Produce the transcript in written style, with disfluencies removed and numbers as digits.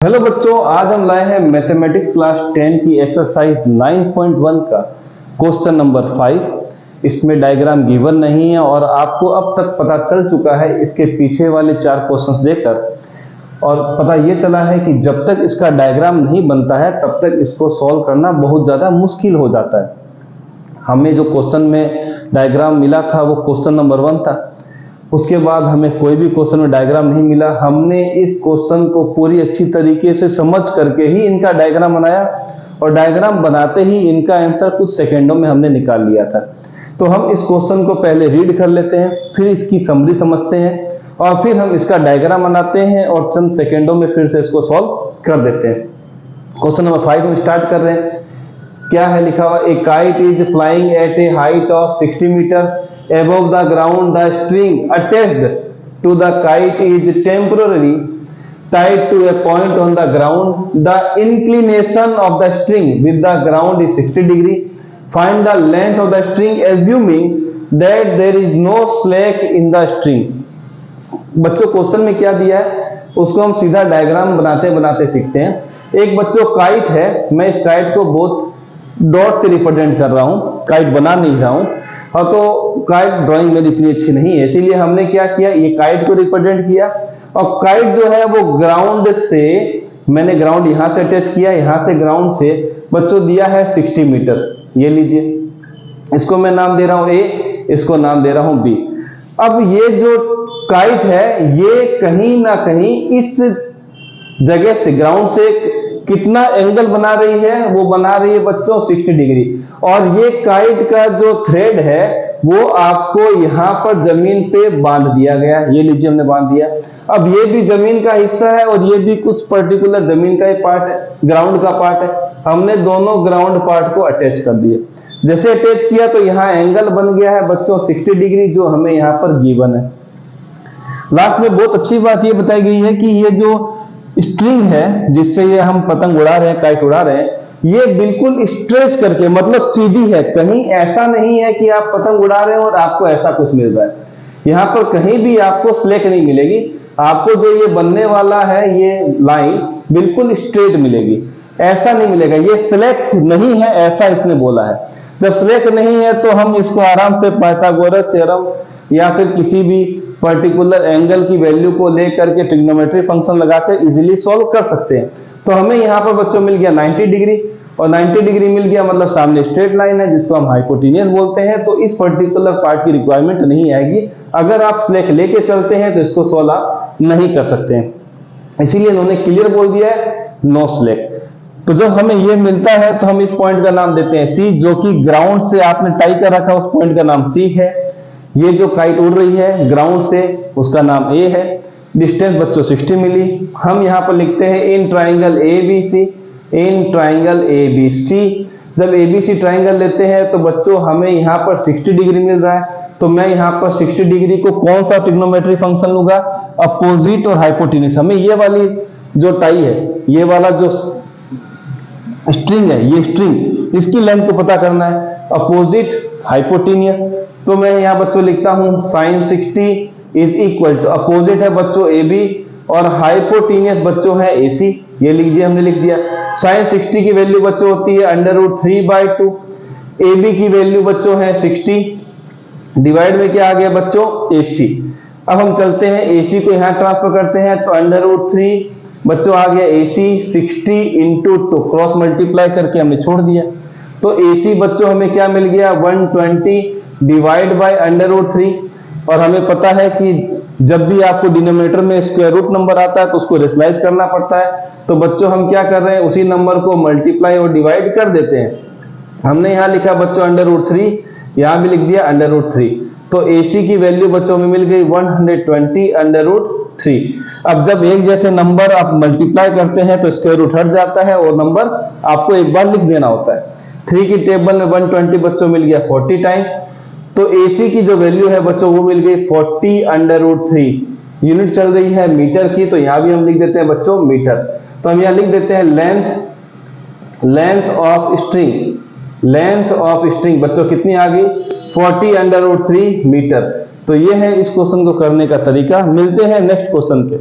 Hello बच्चों, आज हम लाए हैं मैथमेटिक्स क्लास 10 की एक्सरसाइज 9.1 का क्वेश्चन नंबर 5। इसमें डायग्राम गिवन नहीं है और आपको अब तक पता चल चुका है इसके पीछे वाले 4 क्वेश्चंस देखकर, और पता ये चला है कि जब तक इसका डायग्राम नहीं बनता है तब तक इसको सॉल्व करना बहुत ज़्यादा मुश्किल हो जाता है। हमें जो क्वेश्चन में डायग्राम मिला था वो क्वेश्चन नंबर 1 था। उसके बाद हमें कोई भी क्वेश्चन में डायग्राम नहीं मिला। हमने इस क्वेश्चन को पूरी अच्छी तरीके से समझ करके ही इनका डायग्राम बनाया और डायग्राम बनाते ही इनका आंसर कुछ सेकंडों में हमने निकाल लिया था। तो हम इस क्वेश्चन को पहले रीड कर लेते हैं, फिर इसकी समरी समझते हैं और फिर हम इसका डायग्राम बनाते हैं और चंद सेकेंडों में फिर से इसको सॉल्व कर देते हैं। क्वेश्चन नंबर 5 में स्टार्ट कर रहे हैं। क्या है लिखा हुआ? A kite is flying at a height of 60 metre above the ground. The string attached to the kite is temporarily tied to a point on the ground. The inclination of the string with the ground is 60 degree. Find the length of the string assuming that there is no slack in the string. बच्चों question में क्या दिया है उसको हम सीधा diagram बनाते बनाते सीखते हैं। एक बच्चों काइट है, मैं इस काइट को बहुत डॉट से रिप्रेजेंट कर रहा हूं, काइट बना नहीं रहा हूं। हाँ, तो काइट ड्राइंग मेरी इतनी अच्छी नहीं है, इसीलिए हमने क्या किया, ये काइट को रिप्रेजेंट किया और काइट जो है वो ग्राउंड से, मैंने ग्राउंड यहां से अटैच किया, यहां से ग्राउंड से बच्चों दिया है 60 मीटर। ये लीजिए, इसको मैं नाम दे रहा हूं ए, इसको नाम दे रहा हूं बी। अब ये जो काइट है ये कहीं ना कहीं इस जगह से, ग्राउंड से कितना एंगल बना रही है? वो बना रही है बच्चों 60 डिग्री। और ये काइट का जो थ्रेड है वो आपको यहां पर जमीन पे बांध दिया गया। ये लीजिए, हमने बांध दिया। अब ये भी जमीन का हिस्सा है और ये भी कुछ पर्टिकुलर जमीन का ही पार्ट है, ग्राउंड का पार्ट है। हमने दोनों ग्राउंड पार्ट को अटैच कर दिए। जैसे अटैच किया तो यहाँ एंगल बन गया है बच्चों 60 डिग्री, जो हमें यहाँ पर गिवन है। लास्ट में बहुत अच्छी बात ये बताई गई है कि ये जो स्ट्रिंग है जिससे ये हम पतंग उड़ा रहे हैं, काइट उड़ा रहे हैं, ये बिल्कुल स्ट्रेच करके, मतलब सीधी है। कहीं ऐसा नहीं है कि आप पतंग उड़ा रहे हो और आपको ऐसा कुछ मिल रहा है। यहाँ पर कहीं भी आपको स्लैक नहीं मिलेगी। आपको जो ये बनने वाला है ये लाइन बिल्कुल स्ट्रेट मिलेगी, ऐसा नहीं मिलेगा। ये स्लैक नहीं है ऐसा इसने बोला है। जब स्लैक नहीं है तो हम इसको आराम से पाइथागोरस थ्योरम या फिर किसी भी पर्टिकुलर एंगल की वैल्यू को लेकर के ट्रिग्नोमेट्री फंक्शन लगाकर इजीली सॉल्व कर सकते हैं। तो हमें यहाँ पर बच्चों मिल गया 90 डिग्री, और 90 डिग्री मिल गया मतलब सामने स्ट्रेट लाइन है जिसको हम हाइपोटेन्यूस बोलते हैं। तो इस पर्टिकुलर पार्ट की रिक्वायरमेंट नहीं आएगी। अगर आप स्लैक लेके चलते हैं तो इसको सॉल्व आप नहीं कर सकते हैं, इसीलिए इन्होंने क्लियर बोल दिया है नो स्लैक। तो जब हमें ये मिलता है तो हम इस पॉइंट का नाम देते हैं सी, जो कि ग्राउंड से आपने टाई कर रखा उस पॉइंट का नाम सी है। ये जो काइट उड़ रही है ग्राउंड से उसका नाम ए है। डिस्टेंस बच्चों 60 मिली। हम यहाँ पर लिखते हैं in triangle ABC, in triangle ABC. जब एबीसी ट्राइंगल लेते हैं तो बच्चों हमें यहाँ पर 60 डिग्री मिल रहा है। तो मैं यहाँ पर 60 डिग्री को कौन सा ट्रिग्नोमेट्री फंक्शन लूंगा? अपोजिट और हाइपोटेन्यूस। हमें ये वाली जो टाई है, ये वाला जो स्ट्रिंग है, ये स्ट्रिंग, इसकी लेंथ को पता करना है, अपोजिट हाइपोटेन्यूस। तो मैं यहाँ बच्चों लिखता हूं sine 60 is equal to, opposite है बच्चों ए बी और हाइपोटेन्यूस बच्चों है ए सी। ये लिख दिया, हमने लिख दिया। साइन 60 की वैल्यू बच्चों होती है √3/2। ए बी की वैल्यू बच्चों है 60, डिवाइड में क्या आ गया बच्चों? ए सी। अब हम चलते हैं ए सी को यहाँ ट्रांसफर करते हैं तो √3 बच्चों आ गया ए सी, 60 इंटू 2 क्रॉस मल्टीप्लाई करके हमने छोड़ दिया। तो ए सी बच्चों हमें क्या मिल गया? 120 डिवाइड बाय √3। और हमें पता है कि जब भी आपको डिनोमिनेटर में स्क्वायर रूट नंबर आता है तो उसको रेशनलाइज करना पड़ता है। तो बच्चों हम क्या कर रहे हैं, उसी नंबर को मल्टीप्लाई और डिवाइड कर देते हैं। हमने यहाँ लिखा बच्चों √3, यहाँ भी लिख दिया √3। तो AC की वैल्यू बच्चों में मिल गई 120 √3। अब जब एक जैसे नंबर आप मल्टीप्लाई करते हैं तो स्क्वायर रूट हट जाता है और नंबर आपको एक बार लिख देना होता है। 3 की टेबल में 120 बच्चों मिल गया 40 टाइम। तो AC की जो वैल्यू है बच्चों वो मिल गई 40 √3। यूनिट चल रही है मीटर की, तो यहां भी हम लिख देते हैं बच्चों मीटर। तो हम यहां लिख देते हैं length of string, length of string बच्चों कितनी आ गई? 40 √3 मीटर। तो ये है इस क्वेश्चन को करने का तरीका। मिलते हैं नेक्स्ट क्वेश्चन के।